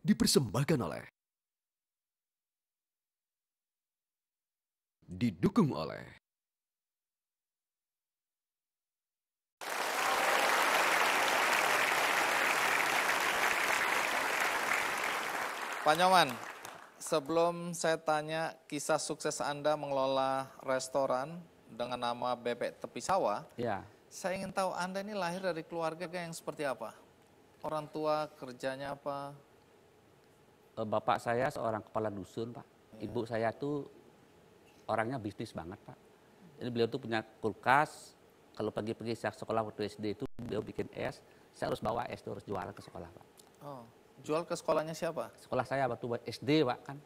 dipersembahkan oleh, didukung oleh Pak Nyoman, sebelum saya tanya kisah sukses Anda mengelola restoran dengan nama Bebek Tepi Sawah, Ya, saya ingin tahu Anda ini lahir dari keluarga yang seperti apa? Orang tua kerjanya apa? bapak saya seorang kepala dusun, Pak. Ibu saya tuh orangnya bisnis banget, Pak. Jadi beliau tuh punya kulkas. Kalau pagi-pagi saya sekolah waktu SD itu beliau bikin es. Saya harus bawa es, terus jual ke sekolah, Pak. Oh, jual ke sekolahnya siapa? Sekolah saya waktu SD, Pak, kan.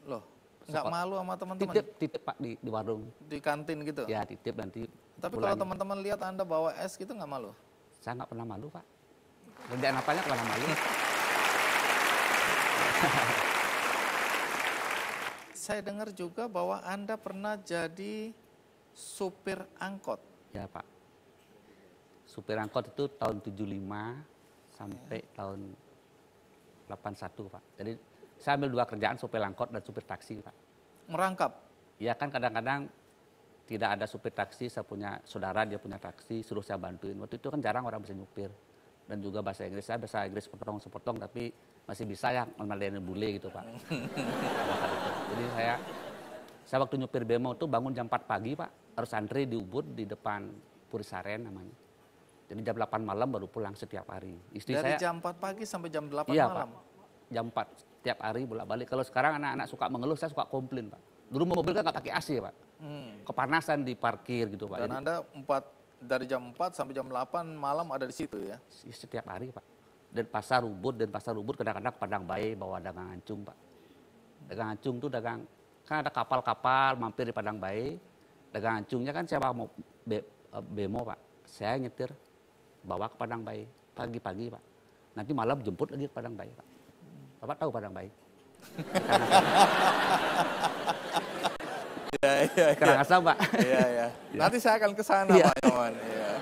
Loh, nggak malu sama teman-teman? Titip Pak di warung. Di kantin gitu? Ya, titip nanti. Tapi kalau teman-teman lihat Anda bawa es gitu nggak malu? Saya nggak pernah malu, Pak. Kerjaan apanya nggak pernah malu. Saya dengar juga bahwa Anda pernah jadi supir angkot. Ya, Pak. Supir angkot itu tahun 75 sampai tahun 81, Pak. Jadi saya ambil dua kerjaan, supir angkot dan supir taksi, Pak. Merangkap? Ya kan kadang-kadang tidak ada supir taksi, saya punya saudara, dia punya taksi, suruh saya bantuin. Waktu itu kan jarang orang bisa nyupir. Dan juga bahasa Inggris, saya bahasa Inggris sepotong-sepotong, tapi masih bisa ya memadaikan bule gitu, Pak. Jadi saya waktu nyupir bemo itu bangun jam 4 pagi, Pak. Harus antri di Ubud di depan Purisaren namanya. Jadi jam 8 malam baru pulang setiap hari. Istri Dari saya, jam 4 pagi sampai jam 8 iya, malam? Pak. Jam 4 setiap hari bolak-balik. Kalau sekarang anak-anak suka mengeluh, saya suka komplain, Pak. Dulu mobil kan nggak pakai AC, Pak. Kepanasan di parkir gitu, Pak. Dan Jadi, Anda dari jam 4 sampai jam 8 malam ada di situ ya? setiap hari, Pak. Dan pasar Ubud kadang-kadang Padang Bae bawa dagang ancung, Pak. Dagang ancung tuh kan ada kapal-kapal mampir di Padang Bae. Dagang ancungnya kan saya mau bemo, Pak. Saya nyetir bawa ke Padang Bae pagi-pagi, Pak. Nanti malam jemput lagi ke Padang Bae, Pak. Bapak tahu Padang Bae? Iya. Karangasem, Pak. Iya. Nanti saya akan ke sana, Iya. Pak Nyoman. Iya.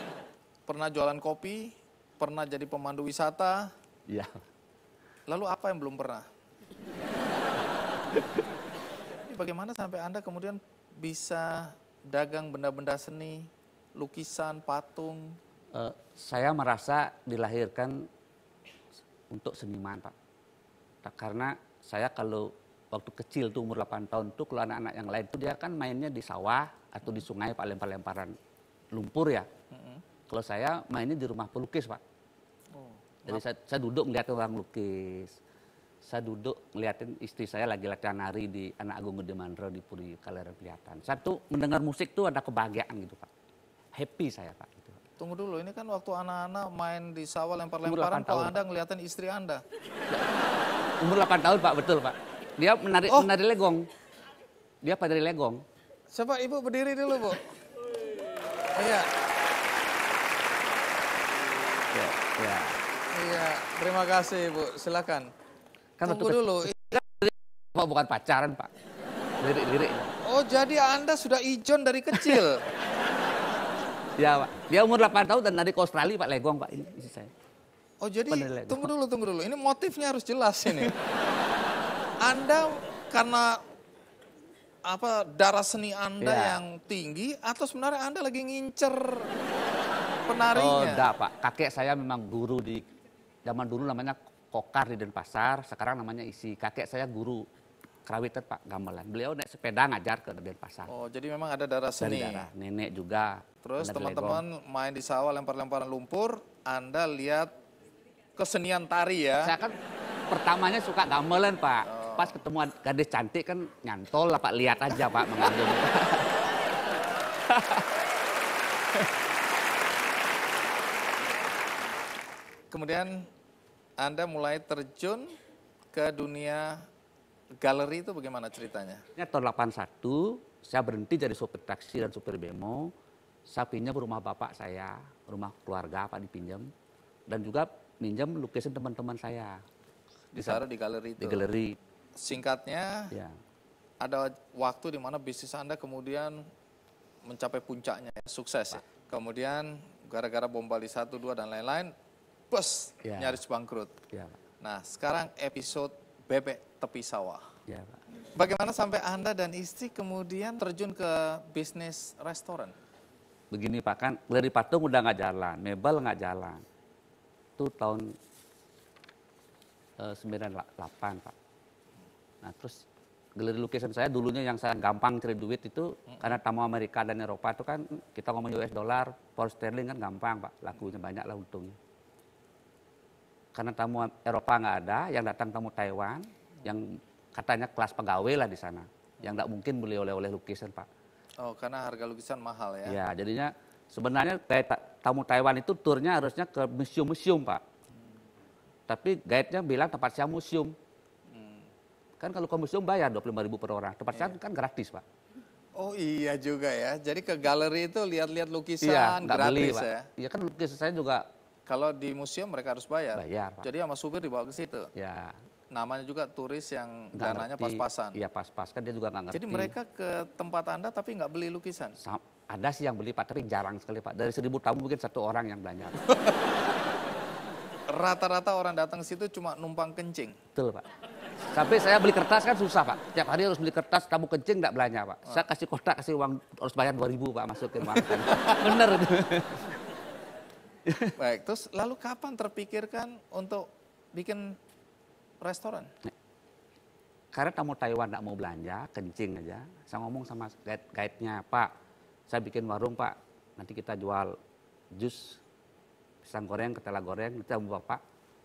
Pernah jualan kopi, pernah jadi pemandu wisata, Iya. lalu apa yang belum pernah? Ini bagaimana sampai Anda kemudian bisa dagang benda-benda seni, lukisan, patung? Saya merasa dilahirkan untuk seniman, Pak. Karena saya kalau waktu kecil tuh umur 8 tahun tuh kalau anak-anak yang lain tuh dia kan mainnya di sawah atau di sungai, Pak, lempar-lemparan lumpur ya. Kalau saya mainnya di rumah pelukis, Pak. Jadi saya duduk ngeliatin orang lukis. Saya duduk ngeliatin istri saya lagi latihan nari di Anak Agung Gede Mandro di Puri Kaleran kelihatan. Saya tuh mendengar musik tuh ada kebahagiaan gitu, Pak. Happy saya, Pak. Gitu. Tunggu dulu, ini kan waktu anak-anak main di sawah Umur lempar-lemparan, 8 kalau tahun, Anda ngeliatin istri Anda. Umur 8 tahun, Pak, betul, Pak. Dia menari legong. Dia penari legong. Coba Ibu berdiri dulu, Bu. Iya. Ya. Iya, terima kasih Bu, silakan. Kan Tunggu waktu dulu. Pak, bukan pacaran, Pak. Lirik-lirik. Oh, jadi Anda sudah ijon dari kecil. Ya, Pak. Dia umur 8 tahun dan nari ke Australia, Pak, legong, Pak. Ini isi saya. Oh, jadi Penilai. tunggu dulu. Ini motifnya harus jelas ini. Anda karena darah seni Anda Ya. yang tinggi atau sebenarnya Anda lagi ngincer Oh, penarinya? enggak, Pak. Kakek saya memang guru di zaman dulu namanya Kokar di Denpasar, sekarang namanya Isi. Kakek saya guru kerawitan, Pak, gamelan. Beliau naik sepeda ngajar ke Denpasar. Oh, jadi memang ada darah Dari seni. daerah. Nenek juga. Terus penari teman-teman main di sawah lempar-lemparan lumpur, Anda lihat kesenian tari ya. Saya kan pertamanya suka gamelan, Pak. Pas ketemu gadis cantik kan nyantol lah, Pak. Lihat aja, Pak, mengagum. Kemudian Anda mulai terjun ke dunia galeri itu bagaimana ceritanya? Ini tahun 81, saya berhenti jadi supir taksi dan supir bemo. Saya pinjam rumah bapak saya, rumah keluarga, Pak, dipinjam. Dan juga minjam lukisan teman-teman saya. Ditaruh di galeri itu. Di galeri. Singkatnya, Ya. ada waktu di mana bisnis Anda kemudian mencapai puncaknya, sukses ya. Kemudian gara-gara bom Bali 1, 2 dan lain-lain, plus Ya. nyaris bangkrut. Ya, Pak. Nah, sekarang episode bebek tepi sawah. Ya, Pak. Bagaimana sampai Anda dan istri kemudian terjun ke bisnis restoran? Begini Pak, kan galeri patung udah nggak jalan, mebel nggak jalan. Itu tahun 98 Pak. Nah terus galeri lukisan saya dulunya yang saya gampang cari duit itu karena tamu Amerika dan Eropa itu kan kita ngomong US dollar, pound sterling kan gampang Pak, lakunya banyak lah untungnya. Karena tamu Eropa nggak ada, yang datang tamu Taiwan, yang katanya kelas pegawai lah di sana, yang nggak mungkin beli oleh-oleh lukisan Pak. Oh, karena harga lukisan mahal ya? Ya, jadinya sebenarnya tamu Taiwan itu turnya harusnya ke museum-museum Pak. Tapi guide-nya bilang tempat saya museum. Kan kalau ke museum bayar 25.000 per orang, tempat saya kan gratis Pak. Oh iya juga ya, jadi ke galeri itu lihat-lihat Iya, lukisan nggak beli gratis Pak. ya? Iya kan lukisan saya juga Kalau di museum mereka harus bayar? bayar Pak. Jadi sama supir dibawa ke situ? Ya, Namanya juga turis yang nggak dananya ngerti. pas-pasan? Iya pas-pas, kan dia juga nggak ngerti. Jadi mereka ke tempat Anda tapi nggak beli lukisan? Ada sih yang beli Pak, tapi jarang sekali Pak. Dari 1.000 tamu mungkin 1 orang yang belanja. Rata-rata orang datang ke situ cuma numpang kencing? Betul Pak. Sampai saya beli kertas kan susah Pak. Tiap hari harus beli kertas, tamu kencing nggak belanja Pak. Saya kasih kotak, kasih uang, harus bayar 2.000 Pak, masukin uang. Bener itu. Baik, terus lalu kapan terpikirkan untuk bikin restoran? Karena tamu Taiwan nggak mau belanja, kencing aja. Saya ngomong sama guide-nya, Pak, saya bikin warung Pak, nanti kita jual jus, pisang goreng, ketela goreng, nanti sama Bapak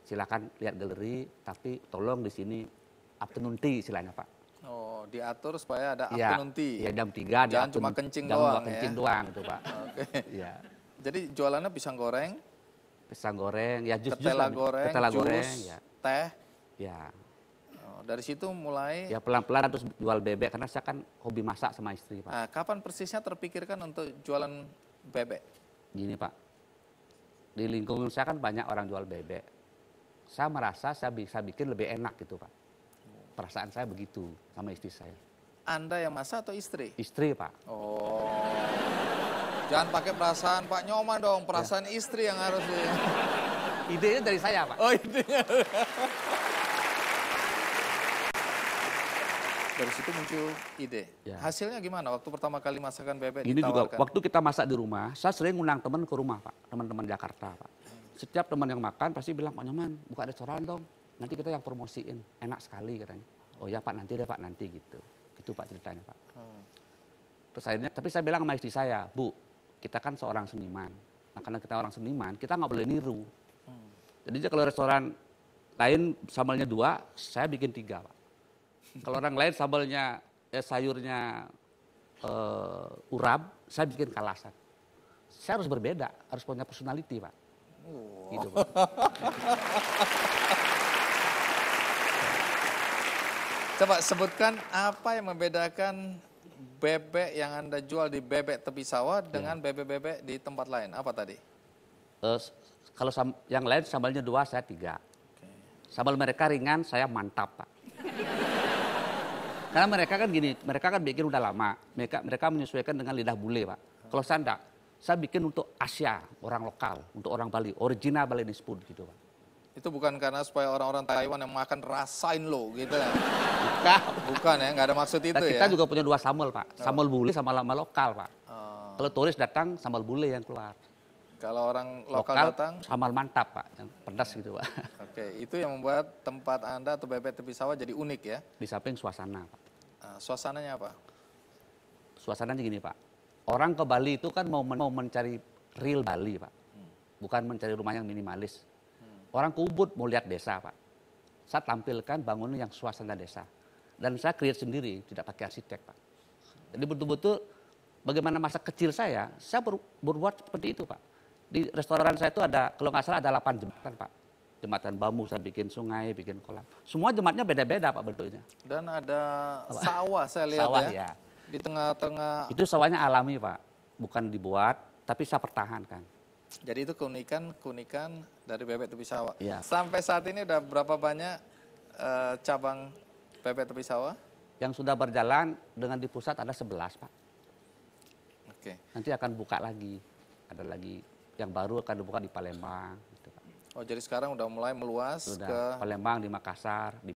silakan lihat galeri, tapi tolong di sini afternoon tea istilahnya Pak. Oh, diatur supaya ada Ya, afternoon tea. ya jam 3. Jangan cuma kencing jangan doang cuma kencing ya. doang itu Pak. Oke. Ya, Jadi jualannya pisang goreng, pisang goreng, ya jus-jus ketela lah, goreng, ketela jus, goreng, ya. teh. Ya, Oh, dari situ mulai. ya pelan-pelan terus jual bebek karena saya kan hobi masak sama istri Pak. Nah, kapan persisnya terpikirkan untuk jualan bebek? Gini Pak, di lingkungan saya kan banyak orang jual bebek. Saya merasa saya bisa bikin lebih enak gitu Pak. Perasaan saya begitu sama istri saya. Anda yang masak atau istri? Istri Pak. Oh. Jangan pakai perasaan Pak Nyoman dong, perasaan istri yang harus di... Idenya dari saya Pak. Oh, intinya. Dari situ muncul ide. Ya. Hasilnya gimana waktu pertama kali masakan bebek Ini juga ditawarkan? waktu kita masak di rumah, saya sering ngundang teman ke rumah Pak. Teman-teman Jakarta Pak. Setiap teman yang makan pasti bilang, Pak Nyoman buka restoran dong. Nanti kita yang promosiin. Enak sekali katanya. Oh ya Pak nanti deh Pak nanti gitu. Gitu Pak ceritanya Pak. Terus akhirnya, tapi saya bilang sama istri saya, Bu, kita kan seorang seniman. Nah karena kita orang seniman, kita nggak boleh niru. Jadi kalau restoran lain sambalnya 2, saya bikin 3 Pak. Kalau orang lain sambalnya, sayurnya urap, saya bikin kalasan. Saya harus berbeda, harus punya personality Pak. Gitu Pak. Coba sebutkan apa yang membedakan bebek yang Anda jual di bebek tepi sawah dengan bebek-bebek di tempat lain. Apa tadi? Kalau yang lain sambalnya 2, saya 3. Sambal mereka ringan, saya mantap Pak. Karena mereka kan gini, mereka kan bikin udah lama. Mereka menyesuaikan dengan lidah bule Pak. Kalau saya enggak, saya bikin untuk Asia, orang lokal, untuk orang Bali, original Balinese food gitu Pak. Itu bukan karena supaya orang-orang Taiwan yang makan rasain lo gitu ya? Bukan. Bukan ya, nggak ada maksud itu Nah, ya? kita juga punya 2 sambal Pak. Sambal bule sama lama lokal Pak. Oh, Kalau turis datang, sambal bule yang keluar. kalau orang lokal datang, sambal mantap Pak, yang pedas gitu Pak. oke, itu yang membuat tempat Anda atau bebek tepi sawah jadi unik ya? Di samping suasana Pak. Suasananya apa? Suasananya gini Pak, orang ke Bali itu kan mau mencari real Bali Pak. Bukan mencari rumah yang minimalis. Orang ke Ubud mau lihat desa Pak. Saya tampilkan bangunan yang suasana desa. Dan saya create sendiri, tidak pakai arsitek Pak. Jadi betul-betul bagaimana masa kecil saya berbuat seperti itu Pak. Di restoran saya itu ada, kalau nggak salah ada 8 jembatan Pak. Jembatan bambu, saya bikin sungai, bikin kolam. Semua jembatannya beda-beda Pak bentuknya. Dan ada sawah saya lihat Sawah ya. ya. Di tengah-tengah. Itu sawahnya alami Pak. Bukan dibuat, tapi saya pertahankan. Jadi itu keunikan dari bebek tepi sawah. Iya. Sampai saat ini udah berapa banyak cabang bebek tepi sawah? Yang sudah berjalan dengan di pusat ada 11 Pak. Oke. Nanti akan buka lagi. Ada lagi yang baru akan dibuka di Palembang. Gitu, Pak. Oh jadi sekarang udah mulai meluas Sudah ke Palembang, di Makassar, di